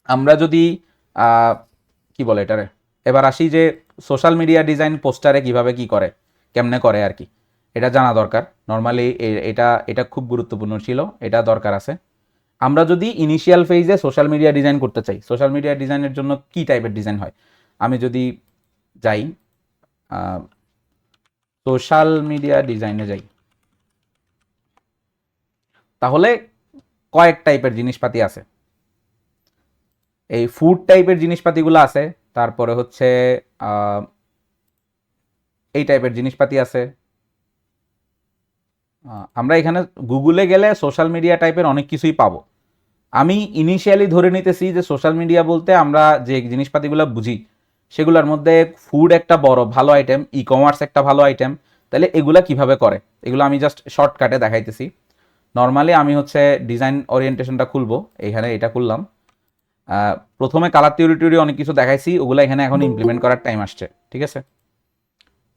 আমরা যদি কি বলে এটারে, এবার আসি যে সোশ্যাল মিডিয়া ডিজাইন পোস্টারে কিভাবে কি করে, কেমনে করে আর কি, এটা জানা দরকার। নর্মালি এটা এটা খুব গুরুত্বপূর্ণ ছিল, এটা দরকার আছে। আমরা যদি ইনিশিয়াল ফেজে সোশ্যাল মিডিয়া ডিজাইন করতে চাই, সোশ্যাল মিডিয়া ডিজাইনের জন্য কি টাইপের ডিজাইন হয়, আমি যদি যাই সোশ্যাল মিডিয়া ডিজাইনে যাই, তাহলে কয়েক টাইপের জিনিসপাতি আছে। এই ফুড টাইপের জিনিসপাতিগুলো আছে, তারপরে হচ্ছে এই টাইপের জিনিসপাতি আছে। আমরা এখানে গুগলে গেলে সোশ্যাল মিডিয়া টাইপের অনেক কিছুই পাবো। আমি ইনিশিয়ালি ধরে নিতেছি যে সোশ্যাল মিডিয়া বলতে আমরা যে জিনিসপাতিগুলো বুঝি সেগুলোর মধ্যে ফুড একটা বড় ভালো আইটেম, ই কমার্স একটা ভালো আইটেম। তাহলে এগুলা কিভাবে করে, এগুলো আমি জাস্ট শর্টকাটে দেখাইতেছি। নর্মালি আমি হচ্ছে ডিজাইন ওরিয়েন্টেশনটা খুলবো, এখানে এটা খুললাম। প্রথমে কালার থিওরি টিওরি অনেক কিছু দেখাইছি, ওগুলো এখানে এখন ইমপ্লিমেন্ট করার টাইম আসছে, ঠিক আছে?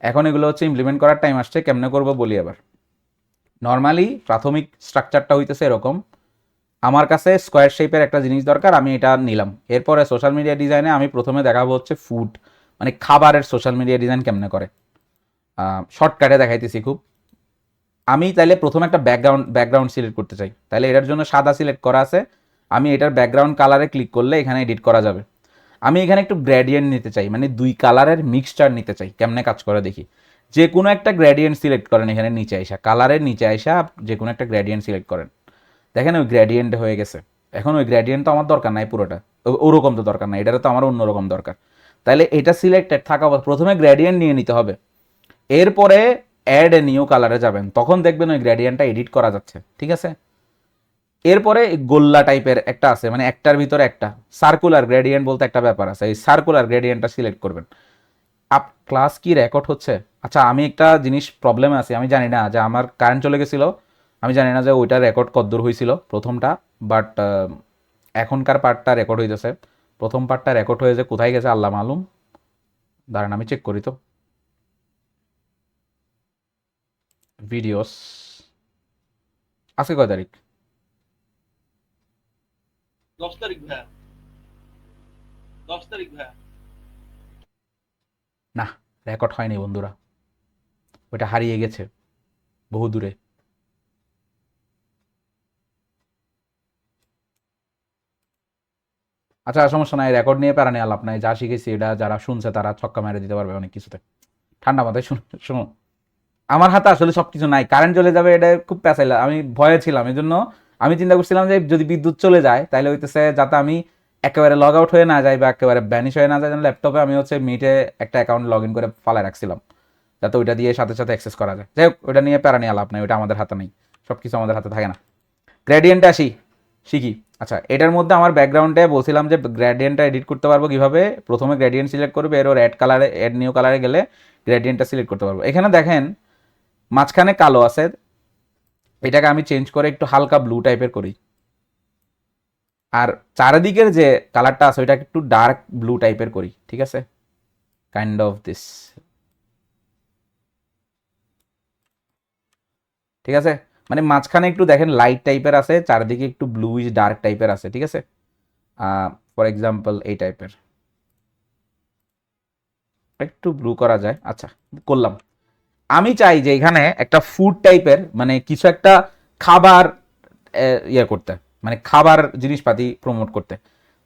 এখন এগুলো হচ্ছে ইমপ্লিমেন্ট করার টাইম আসছে, কেমনে করবো বলি এবার। নর্মালি প্রাথমিক স্ট্রাকচারটা হইতেছে এরকম, আমার কাছে স্কোয়ার শেপের একটা জিনিস দরকার, আমি এটা নিলাম। এরপরে সোশ্যাল মিডিয়া ডিজাইনে আমি প্রথমে দেখাবো হচ্ছে ফুড, মানে খাবারের সোশ্যাল মিডিয়া ডিজাইন কেমনে করে, শর্টকাটে দেখাইতেছি খুব। আমি তাইলে প্রথমে একটা ব্যাকগ্রাউন্ড সিলেক্ট করতে চাই, তাহলে এটার জন্য সাদা সিলেক্ট করা আছে। আমি এটার ব্যাকগ্রাউন্ড কালারে ক্লিক করলে এখানে এডিট করা যাবে। আমি এখানে একটু গ্রেডিয়েন্ট নিতে চাই, মানে দুই কালারের মিক্সচার নিতে চাই, কেমনে কাজ করে দেখি। যে কোনো একটা গ্রেডিয়েন্ট সিলেক্ট করেন, এখানে নিচে আইসা কালারের নিচে আইসা যে কোনো একটা গ্রেডিয়েন্ট সিলেক্ট করেন, দেখেন ওই গ্রেডিয়েন্ট হয়ে গেছে। এখন ওই গ্রেডিয়েন্ট তো আমার দরকার নাই পুরোটা, ওরকম তো দরকার নাই, এটারও তো আমার অন্যরকম দরকার। তাহলে এটা সিলেক্টেড থাকা প্রথমে গ্রেডিয়েন্ট নিয়ে নিতে হবে, এরপরে অ্যাড এ নিউ কালারে যাবেন, তখন দেখবেন ওই গ্রেডিয়েন্টটা এডিট করা যাচ্ছে, ঠিক আছে? এরপরে গোল্লা টাইপের একটা আছে, মানে একটার ভিতরে একটা সার্কুলার গ্রেডিয়েন্ট বলতে একটা ব্যাপার আছে, এই সার্কুলার গ্রেডিয়েন্টটা সিলেক্ট করবেন। ক্লাস কি রেকর্ড হচ্ছে? আচ্ছা, আমি একটা জিনিস প্রবলেমে আছি, আমি জানি না যে আমার কারেন্ট চলে গেছিল, আমি জানি না যে ওইটা রেকর্ড কদ্দূর হয়েছিল প্রথমটা, বাট এখনকার পার্টটা রেকর্ড হইতেছে। প্রথম পার্টটা রেকর্ড হয়ে যে কোথায় গেছে আল্লাহ মালুম। দাঁড়ান আমি চেক করি তো। ভিডিওস, আজকে কয় তারিখ? 10 তারিখ ভাইয়া, 10 তারিখ ভাইয়া। না, রেকর্ড হয়নি বন্ধুরা, ওইটা হারিয়ে গেছে বহু দূরে। আচ্ছা সমস্যা নাই, রেকর্ড নিয়ে প্যারা নিয়ে আলাপ নাই, যা শিখেছি এটা যারা শুনছে তারা ছক্কা মেরে দিতে পারবে অনেক কিছুতে। ঠান্ডা মাথায় শুনো শোনো, আমার হাতে আসলে সব কিছু নাই, কারেন্ট চলে যাবে এটা খুব পেঁচাইলা, আমি ভয়ে ছিলাম, এই জন্য আমি চিন্তা করছিলাম যে যদি বিদ্যুৎ চলে যায় তাহলে হইতেছে যাতে আমি একেবারে লগ আউট হয়ে না যাই বা একেবারে ব্যানিশ হয়ে না যায়, যেন ল্যাপটপে আমি হচ্ছে মিটে একটা অ্যাকাউন্ট লগ ইন করে ফালায় রাখছিলাম, যাতে ওইটা দিয়ে সাথে সাথে অ্যাক্সেস করা যায়। যাই হোক, ওইটা নিয়ে প্যারা নিয়ে লাভ নাই, ওইটা আমাদের হাতে নেই, সব কিছু আমাদের হাতে থাকে না। গ্রেডিয়েন্টে আসি, শিখি। আচ্ছা, এটার মধ্যে আমার ব্যাকগ্রাউন্ডে বলছিলাম যে গ্রেডিয়েন্টটা এডিট করতে পারবো কিভাবে, প্রথমে গ্রেডিয়েন্ট সিলেক্ট করবে, এর ওর অ্যাড কালারে অ্যাড নিউ কালারে গেলে গ্রেডিয়েন্টটা সিলেক্ট করতে পারবো। এখানে দেখেন মাঝখানে কালো আছে, এটাকে আমি চেঞ্জ করে একটু হালকা ব্লু টাইপের করি। আর চারিদিকের যে কালারটা আছে ওইটাকে একটু ডার্ক ব্লু টাইপের করি, ঠিক আছে? কাইন্ড অফ দিস, ঠিক আছে? মানে মাঝখানে একটু দেখেন লাইট টাইপের আছে, চারিদিকে একটু ব্লুইশ ডার্ক টাইপের আছে, ঠিক আছে? ফর এক্সাম্পল এই টাইপের একটু ব্লু করা যায়। আচ্ছা, করলাম। আমি চাই যে এখানে একটা ফুড টাইপের, মানে কিছু একটা খাবার ইয়ে করতে, মানে খাবার জিনিসপাতি প্রমোট করতে।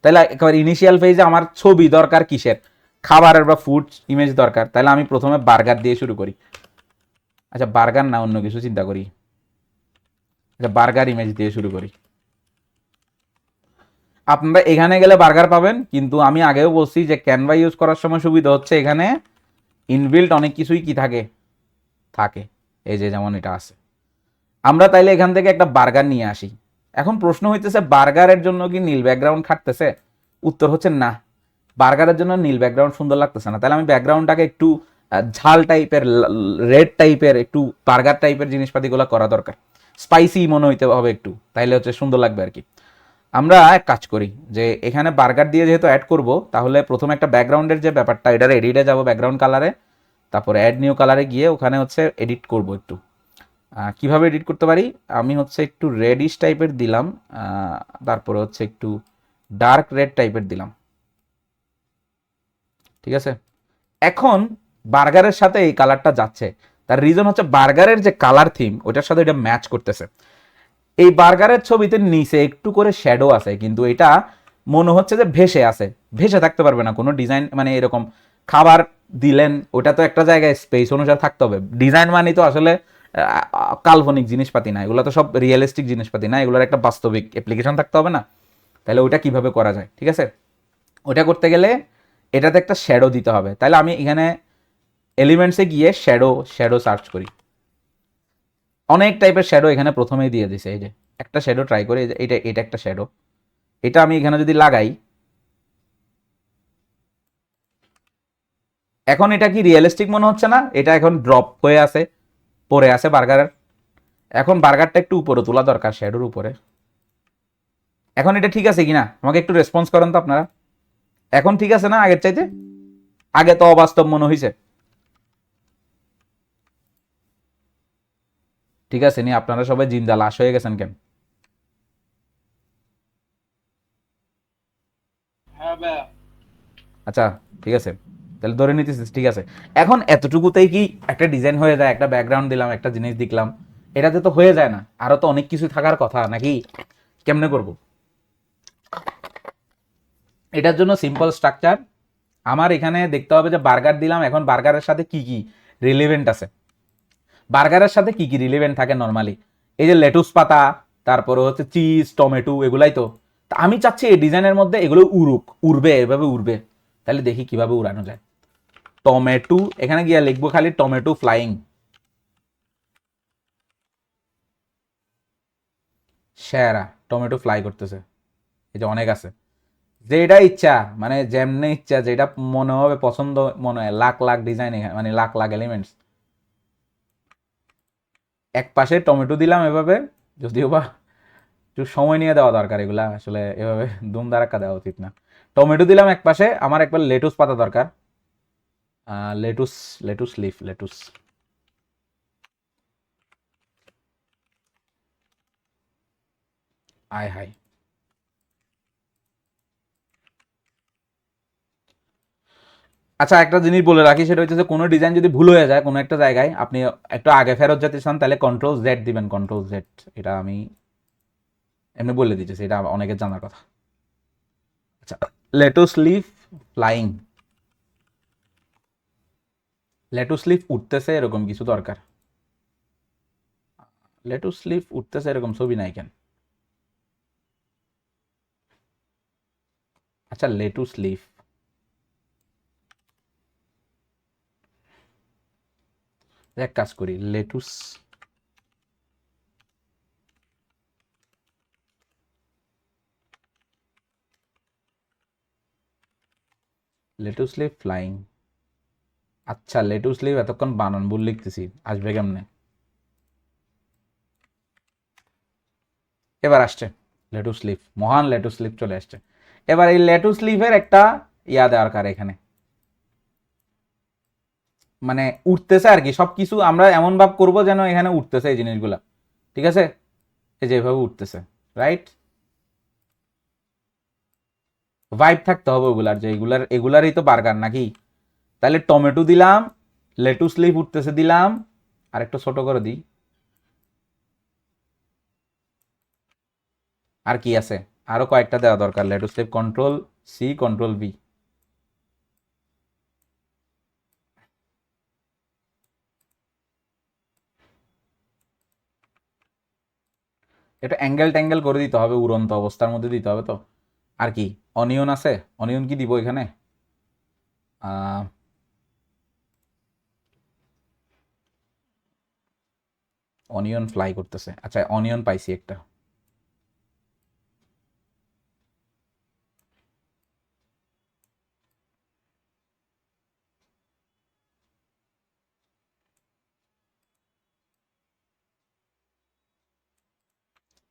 তাহলে একেবারে ইনিশিয়াল ফেজে আমার ছবি দরকার কিসের, খাবারের বা ফুড ইমেজ দরকার, তাহলে আমি প্রথমে বার্গার দিয়ে শুরু করি। আচ্ছা বার্গার না, অন্য কিছু চিন্তা করি। আচ্ছা বার্গার ইমেজ দিয়ে শুরু করি। আপনারা এখানে গেলে বার্গার পাবেন, কিন্তু আমি আগেও বলছি যে ক্যানভা ইউজ করার সময় সুবিধা হচ্ছে এখানে ইনবিল্ট অনেক কিছুই কি থাকে থাকে, এই যে যেমন এটা আছে। আমরা তাইলে এখান থেকে একটা বার্গার নিয়ে আসি। এখন প্রশ্ন হইতেছে বার্গারের জন্য কি নীল ব্যাকগ্রাউন্ড খাটতেছে? উত্তর হচ্ছে না, বার্গারের জন্য নীল ব্যাকগ্রাউন্ড সুন্দর লাগতেছে না। তাহলে আমি ব্যাকগ্রাউন্ডটাকে একটু ঝাল টাইপের, রেড টাইপের, একটু বার্গার টাইপের জিনিসপাতিগুলো করা দরকার, স্পাইসি মনে হইতে হবে একটু, তাইলে হচ্ছে সুন্দর লাগবে আর কি। আমরা এক কাজ করি যে এখানে বার্গার দিয়ে যেহেতু অ্যাড করব, তাহলে প্রথমে একটা ব্যাকগ্রাউন্ডের যে ব্যাপারটা, এটার এডিটে যাব ব্যাকগ্রাউন্ড কালারে, তারপরে অ্যাড নিউ কালারে গিয়ে ওখানে হচ্ছে এডিট করব একটু। কিভাবে এডিট করতে পারি, আমি হচ্ছে একটু রেডিশ টাইপের দিলাম, তারপরে হচ্ছে একটু ডার্ক রেড টাইপের দিলাম, ঠিক আছে। এখন বার্গারের সাথে এই কালারটা যাচ্ছে, তার রিজন হচ্ছে বার্গারের যে কালার থিম ওইটার সাথে এটা ম্যাচ করতেছে। এই বার্গারের ছবিতে নিচে একটু করে শ্যাডো আছে, কিন্তু এটা মনে হচ্ছে যে ভেসে আছে, ভেসে থাকতে পারবে না কোনো ডিজাইন, মানে এরকম খাবার দিলেন ওটা তো একটা জায়গায় স্পেস অনুসারে থাকতে হবে। ডিজাইন মানে তো আসলে কাল্পনিক জিনিসপাতি না, এগুলো তো সব রিয়েলিস্টিক জিনিসপাতি না, এগুলোর একটা বাস্তবিক অ্যাপ্লিকেশন থাকতে হবে না। তাহলে ওটা কিভাবে করা যায়, ঠিক আছে। ওটা করতে গেলে এটাতে একটা শ্যাডো দিতে হবে। তাহলে আমি এখানে এলিমেন্টসে গিয়ে শ্যাডো শ্যাডো সার্চ করি, অনেক টাইপের শ্যাডো এখানে প্রথমেই দিয়ে দিছে। এই যে একটা শ্যাডো ট্রাই করি, এটা এটা একটা শ্যাডো, এটা আমি এখানে যদি লাগাই, এখন এটা কি রিয়েলিস্টিক মনে হচ্ছে না? এটা এখন ড্রপ হয়ে আছে, পরে আছে বার্গারের। এখন বার্গারটা একটু উপরে তোলা দরকার শ্যাডোর উপরে। এখন এটা ঠিক আছে কিনা আমাকে একটু রেসপন্স করেন তো আপনারা। এখন ঠিক আছে না আগের চাইতে? আগে তো অবাস্তব মনে হয়েছে। ঠিক আছে নি, আপনারা সবাই জিন্দা লাশ হয়ে গেছেন কেন? হ্যাঁ ভাইয়া। আচ্ছা ঠিক আছে, তাহলে ধরে নিতেছিস ঠিক আছে। এখন এতটুকুতেই কি একটা ডিজাইন হয়ে যায়? একটা ব্যাকগ্রাউন্ড দিলাম, একটা জিনিস দেখলাম, এটাতে তো হয়ে যায় না, আরো তো অনেক কিছু থাকার কথা নাকি? কেমনে করব? এটার জন্য সিম্পল স্ট্রাকচার আমার এখানে দেখতে হবে যে বার্গার দিলাম, এখন বার্গারের সাথে কি কি রিলেভেন্ট আছে, বার্গারের সাথে কি কি রিলেভেন্ট থাকে নর্মালি। এই যে লেটুস পাতা, তারপরে হচ্ছে চিজ, টমেটো, এগুলাই তো। তা আমি চাচ্ছি এই ডিজাইনের মধ্যে এগুলো উড়ুক, উড়বে, এভাবে উড়বে। তাহলে দেখি কিভাবে উড়ানো যায়। টমেটো, এখানে গিয়ে লিখবো খালি টমেটো ফ্লাইং। সেরা, টমেটো ফ্লাই করতেছে, এটা অনেক আছে। যেটা ইচ্ছা, মানে যেমনি ইচ্ছা, যেটা মনে হবে পছন্দ, মনে হয় লাখ লাখ ডিজাইন, মানে লাখ লাখ এলিমেন্টস। এক পাশে টমেটো দিলাম এভাবে, যদিও বা একটু সময় নিয়ে দেওয়া দরকার, এগুলা আসলে এভাবে দুম দারাক্কা দেওয়া উচিত না। টমেটো দিলাম এক পাশে, আমার একবার লেটুস পাতা দরকার। Lettuce, lettuce leaf, lettuce. আয় হায়। আচ্ছা একটা জিনিস বলে রাখি, সেটা হচ্ছে যে কোনো ডিজাইন যদি ভুল হয়ে যায় কোনো একটা জায়গায়, আপনি একটু আগে ফেরত যেতে চান তাহলে কন্ট্রোল জেড দিবেন, কন্ট্রোল জেড। এটা আমি এমনি বলে দিতেছি, এটা অনেকের জানার কথা। আচ্ছা, lettuce leaf flying, lettuce leaf উঠতেছে এরকম কিছু দরকার। লেটুস লিফ উঠতেছে এরকম ছবি নাই কেন? আচ্ছা লেটুস লিফ, এক কাজ করি, লেটুস, লেটুস লিফ ফ্লাইং। আচ্ছা লেটুস লিফ এতক্ষণ বানান ভুল লিখতেছি, আসবে কেমনে? এবার আসছে লেটুস লিফ, মহান লেটুস লিফ চলে আসছে। এবার এই লেটুস লিফের একটা ইয়া দরকার এখানে, মানে উঠতেছে আর কি সবকিছু, আমরা এমন ভাব করবো যেন এখানে উঠতেছে এই জিনিসগুলা, ঠিক আছে। এই যে এভাবে উঠতেছে, রাইট। ভাইব থাকতে হবে ওগুলার, যে এগুলার এগুলারই তো বার্গার নাকি। তাহলে টমেটো দিলাম, লেটুস লিফ উঠতেছে দিলাম, আর একটু ছোট করে দিই। আর কি আছে? আরো কয়েকটা দেওয়া দরকার, lettuce leaf, control C, control B. এটা অ্যাঙ্গেল ট্যাঙ্গেল করে দিতে হবে, উড়ন্ত অবস্থার মধ্যে দিতে হবে তো। আর কি, অনিয়ন আছে, অনিয়ন কি দিব এখানে? অনিয়ন ফ্লাই করতেছে, আচ্ছা অনিয়ন পাইছি একটা।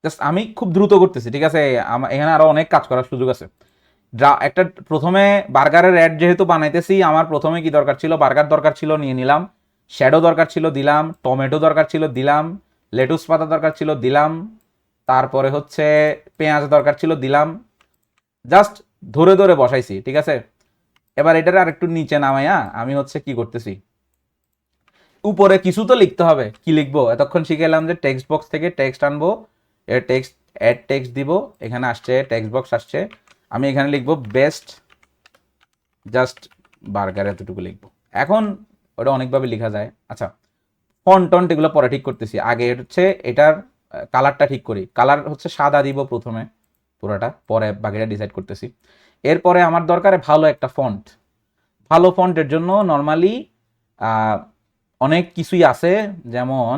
জাস্ট আমি খুব দ্রুত করতেছি, ঠিক আছে। এখানে আরো অনেক কাজ করার সুযোগ আছে। একটা প্রথমে বার্গারের অ্যাড যেহেতু বানাইতেছি, আমার প্রথমে কি দরকার ছিল? বার্গার দরকার ছিল, নিয়ে নিলাম। শ্যাডো দরকার ছিল, দিলাম। টমেটো দরকার ছিল, দিলাম। লেটুস পাতা দরকার ছিল, দিলাম। তারপরে হচ্ছে পেঁয়াজ দরকার ছিল, দিলাম। জাস্ট ধরে ধরে বসাইছি, ঠিক আছে। এবার এটার আর একটু নিচে নামাইয়া আমি হচ্ছে কি করতেছি, উপরে কিছু তো লিখতে হবে, কি লিখবো এতক্ষণ শিখেলাম যে টেক্সট বক্স থেকে টেক্সট আনবো, এর টেক্সট অ্যাড টেক্সট দিব, এখানে আসছে টেক্সট বক্স আসছে, আমি এখানে লিখবো বেস্ট জাস্ট বার্গার, এতটুকু লিখবো। এখন ওটা অনেকভাবে লেখা যায়। আচ্ছা, ফন্ট টন্ট এগুলো পরে ঠিক করতেছি, আগে হচ্ছে এটার কালারটা ঠিক করি। কালার হচ্ছে সাদা দিব প্রথমে পুরোটা, পরে বাকিটা ডিসাইড করতেছি। এরপরে আমার দরকার ভালো একটা ফন্ট। ভালো ফন্টের জন্য নর্মালি অনেক কিছুই আছে, যেমন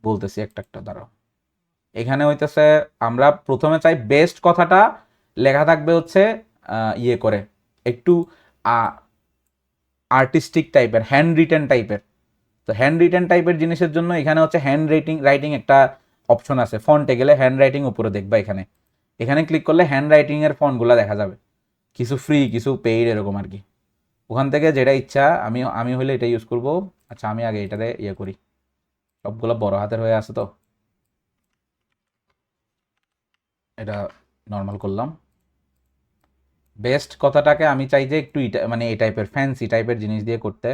বলতেছি একটা একটা, দাঁড়াও। এখানে হইতেছে আমরা প্রথমে চাই বেস্ট কথাটা লেখা থাকবে হচ্ছে ইয়ে করে একটু আর্টিস্টিক টাইপের, হ্যান্ড রিটেন টাইপের। তো হ্যান্ড রিটেন টাইপের জিনিসের জন্য এখানে হচ্ছে হ্যান্ড রাইটিং একটা অপশন আছে, ফন্টে গেলে হ্যান্ড রাইটিং উপরে দেখবা, এখানে এখানে ক্লিক করলে হ্যান্ড রাইটিং এর ফন্টগুলো দেখা যাবে, কিছু ফ্রি কিছু পেইড এরকম আর কি। ওখান থেকে যেটা ইচ্ছা, আমি আমি হলে এটা ইউজ করব। আচ্ছা, আমি আগে এটাতে ইয়ে করি, সবগুলো বড় হাতের হয়ে আছে তো, এটা নর্মাল করলাম। বেস্ট কথাটাকে আমি চাই যে একটু মানে এই টাইপের ফ্যান্সি টাইপের জিনিস দিয়ে করতে,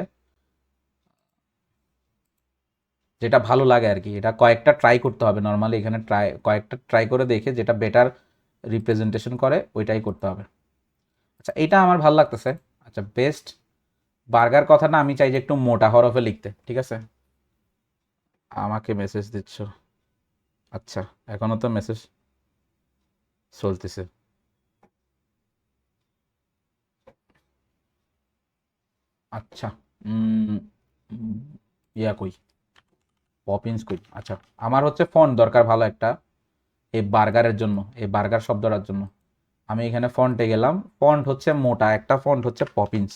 যেটা ভালো লাগে আর কি। এটা কয়েকটা ট্রাই করতে হবে, নর্মালি এখানে কয়েকটা ট্রাই করে দেখে যেটা বেটার রিপ্রেজেন্টেশন করে ওইটাই করতে হবে। আচ্ছা, এটা আমার ভালো লাগতেছে। আচ্ছা, বেস্ট বার্গার কথাটা আমি চাই যে একটু মোটা হরফে লিখতে, ঠিক আছে। আমাকে মেসেজ দিচ্ছ? আচ্ছা, এখনো তো মেসেজ চলতেছে। আচ্ছা, উম, উম, ইয়া কই, পপিন্স কই। আচ্ছা, আমার হচ্ছে ফন্ট দরকার ভালো একটা, এই বার্গারের জন্য, এই বার্গার শব্দটার জন্য। আমি এখানে ফন্টে গেলাম, ফন্ট হচ্ছে মোটা একটা ফন্ট হচ্ছে পপিন্স।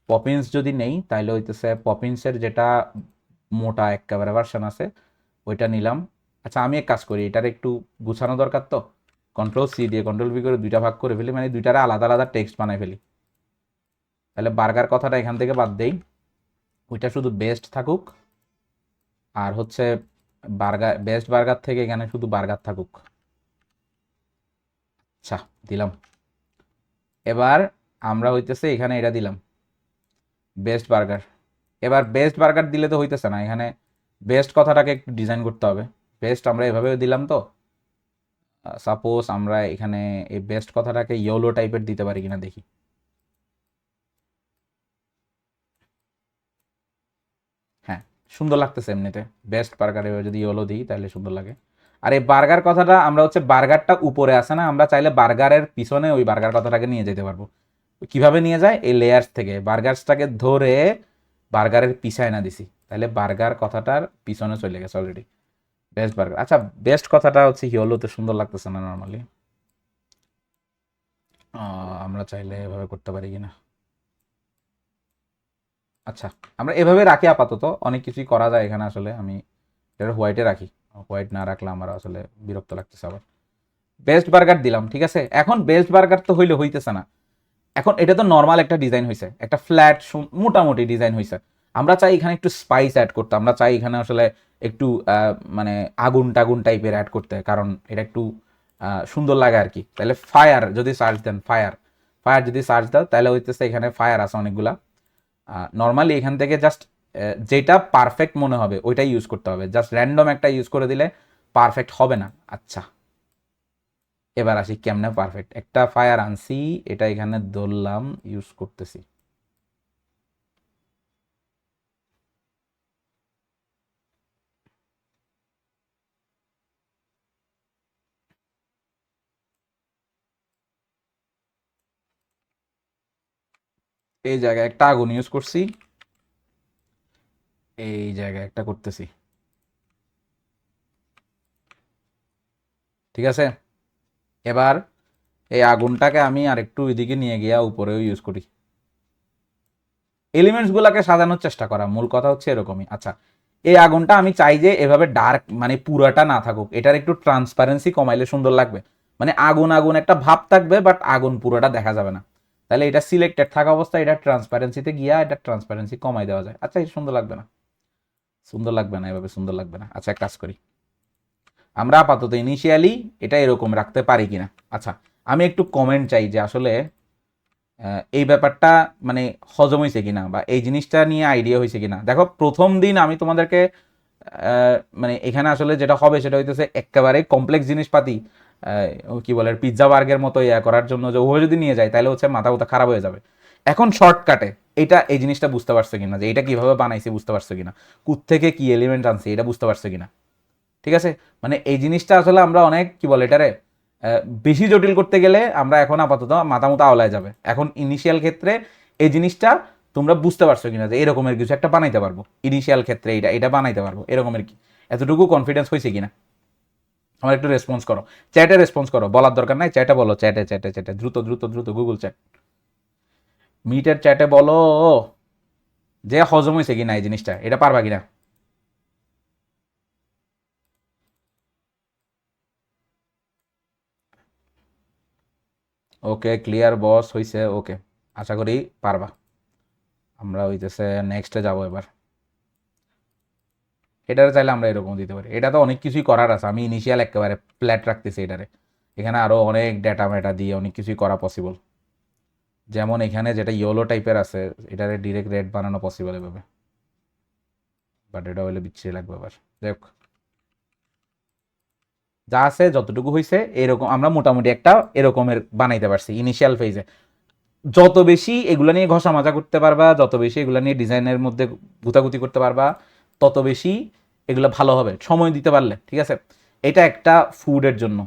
পপিন্স যদি নেই তাহলে হইতেছে পপিন্সের যেটা মোটা একেবারে ভার্সন আছে ওইটা নিলাম। আচ্ছা, আমি এক কাজ করি, এটার একটু গুছানো দরকার, তো কন্ট্রোল সি দিয়ে কন্ট্রোল ভি করে দুইটা ভাগ করে ফেলি, মানে দুইটারে আলাদা আলাদা টেক্সট বানাই ফেলি। তাহলে বার্গার কথাটা এখান থেকে বাদ দেই, ওইটা শুধু বেস্ট থাকুক, আর হচ্ছে বার্গার, বেস্ট বার্গার থেকে এখানে শুধু বার্গার থাকুক। আচ্ছা, দিলাম। এবার আমরা হইতেছে এখানে এটা দিলাম বেস্ট বার্গার। এবার বেস্ট বার্গার দিলে তো হইতেছে না, এখানে বেস্ট কথাটাকে একটু ডিজাইন করতে হবে। বেস্ট আমরা এভাবে দিলাম, তো সাপোজ আমরা এখানে এই বেস্ট কথাটাকে ইয়েলো টাইপের দিতে পারি কিনা দেখি। হ্যাঁ, সুন্দর লাগতেছে এমনিতে। বেস্ট বার্গার এবার যদি ইয়েলো দিই তাহলে সুন্দর লাগে। আর এই বার্গার কথাটা আমরা হচ্ছে বার্গারটা উপরে আসে না, আমরা চাইলে বার্গারের পিছনে ওই বার্গার কথাটাকে নিয়ে যেতে পারবো। কিভাবে নিয়ে যায়, এই লেয়ার্স থেকে বার্গারসটাকে ধরে বার্গারের পিছায় না দিছি, তাহলে বার্গার কথাটার পিছনে চলে গেছে অলরেডি। Best burger. আচ্ছা, বেস্ট কথাটা হচ্ছে ইয়েলোতে সুন্দর লাগতেছে না নর্মালি, আমরা চাইলে এভাবে করতে পারি কিনা। আচ্ছা, আমরা এভাবে রাখি আপাতত, অনেক কিছুই করা যায় এখানে আসলে। আমি এটা হোয়াইটে রাখি, হোয়াইট না রাখলে আমার আসলে বিরক্ত লাগতেছে আবার। বেস্ট বার্গার দিলাম, ঠিক আছে। এখন বেস্ট বার্গার তো হইলে হইতেছে না, এখন এটা তো নর্মাল একটা ডিজাইন হয়েছে, একটা ফ্ল্যাট মোটামুটি ডিজাইন হয়েছে। আমরা চাই এখানে একটু স্পাইস অ্যাড করতে, আমরা চাই এখানে আসলে একটু মানে আগুন টাগুন টাইপের অ্যাড করতে, কারণ এটা একটু সুন্দর লাগে আর কি। তাহলে ফায়ার যদি সার্চ দেন, ফায়ার ফায়ার যদি সার্চ দাও তাহলে হইতেছে এখানে ফায়ার আছে অনেকগুলা। নর্মালি এখান থেকে জাস্ট যেটা পারফেক্ট মনে হবে ওইটাই ইউজ করতে হবে, জাস্ট র্যান্ডম একটা ইউজ করে দিলে পারফেক্ট হবে না। আচ্ছা, এবার আসি কেমনে পারফেক্ট। একটা ফায়ার আনছি, এটা এখানে ধরলাম, ইউজ করতেছি। এই জায়গায় একটা আগুন ইউজ করছি, এই জায়গায় একটা করতেছি, ঠিক আছে। এবার এই আগুনটাকে আমি আরেকটু এদিকে নিয়ে গিয়া উপরেও ইউজ করি, এলিমেন্টস গুলাকে সাজানোর চেষ্টা করা, মূল কথা হচ্ছে এরকমই। আচ্ছা, এই আগুনটা আমি চাই যে এভাবে ডার্ক মানে পুরাটা না থাকুক, এটার একটু ট্রান্সপারেন্সি কমাইলে সুন্দর লাগবে, মানে আগুন আগুন একটা ভাব থাকবে বাট আগুন পুরোটা দেখা যাবে না। তাহলে এটা সিলেক্টেড থাকা অবস্থায় এটা ট্রান্সপারেন্সিতে গিয়া এটা ট্রান্সপারেন্সি কমাই দেওয়া যায়। আচ্ছা, এটা সুন্দর লাগবে না, সুন্দর লাগবে না, এভাবে সুন্দর লাগবে না। আচ্ছা, এক কাজ করি, আমরা আপাতত ইনিশিয়ালি এটা এরকম রাখতে পারি কিনা। আচ্ছা, আমি একটু কমেন্ট চাই যে আসলে এই ব্যাপারটা মানে হজম হয়েছে কিনা বা এই জিনিসটা নিয়ে আইডিয়া হয়েছে কিনা। দেখো প্রথম দিন আমি তোমাদেরকে মানে এখানে আসলে যেটা হবে সেটা হইতেছে একেবারে কমপ্লেক্স জিনিসপাতি কি বলে পিৎজা বার্গের মতো ইয়া করার জন্য যে ওভাবে যদি নিয়ে যায় তাহলে হচ্ছে মাথা উথা খারাপ হয়ে যাবে। এখন শর্টকাটে এই জিনিসটা বুঝতে পারছো কিনা যে এটা কিভাবে বানাইছে বুঝতে পারছো কিনা, থেকে কি এলিমেন্ট আনছে এটা বুঝতে পারছো কিনা। ঠিক আছে, মানে এই জিনিসটা আসলে আমরা অনেক কি বলে এটারে বেশি জটিল করতে গেলে আমরা এখন আপাতত মাথা মতো আওলায় যাবে। এখন ইনিশিয়াল ক্ষেত্রে এই জিনিসটা তোমরা বুঝতে পারছো কিনা যে এরকমের কিছু একটা বানাইতে পারবো, ইনিশিয়াল ক্ষেত্রে এটা বানাইতে পারবো এরকমের কি এতটুকু কনফিডেন্স হয়েছে কিনা আমার একটু রেসপন্স করো, চ্যাটে রেসপন্স করো, বলার দরকার নাই, চ্যাটে বলো, চ্যাটে দ্রুত দ্রুত দ্রুত গুগল চ্যাট মিটের চ্যাটে বলো যে হজম হয়েছে কিনা এই জিনিসটা, এটা পারবা কিনা। ওকে ক্লিয়ার বস হইছে, ওকে আশা করি পারবা। আমরা হইতেছে নেক্সটে যাব এবার। এটারে চাইলে আমরা এরকম দিতে পারি, এটা তো অনেক কিছুই করার আছে, আমি ইনিশিয়াল একেবারে ফ্ল্যাট রাখতেছি এটারে, এখানে আরো অনেক ডেটা মেটা দিয়ে অনেক কিছুই করা পসিবল। যেমন এখানে যেটা ইয়েলো টাইপের আছে এটারে ডিরেক্ট রেড বানানো পসিবল এভাবে, বাট এটা হলে বিচ্ছিরি লাগবে আবার। দেখ যা আছে যতটুকু হয়েছে এরকম আমরা মোটামুটি একটা এরকমের বানাইতে পারছি ইনিশিয়াল ফেজে। যত বেশি এগুলা নিয়ে ঘষা মাজা করতে পারবা, যত বেশি এগুলা নিয়ে ডিজাইনের মধ্যে গুতাগুতি করতে পারবা, তত বেশি এগুলো ভালো হবে সময় দিতে পারলে। ঠিক আছে, এটা একটা ফুডের জন্য।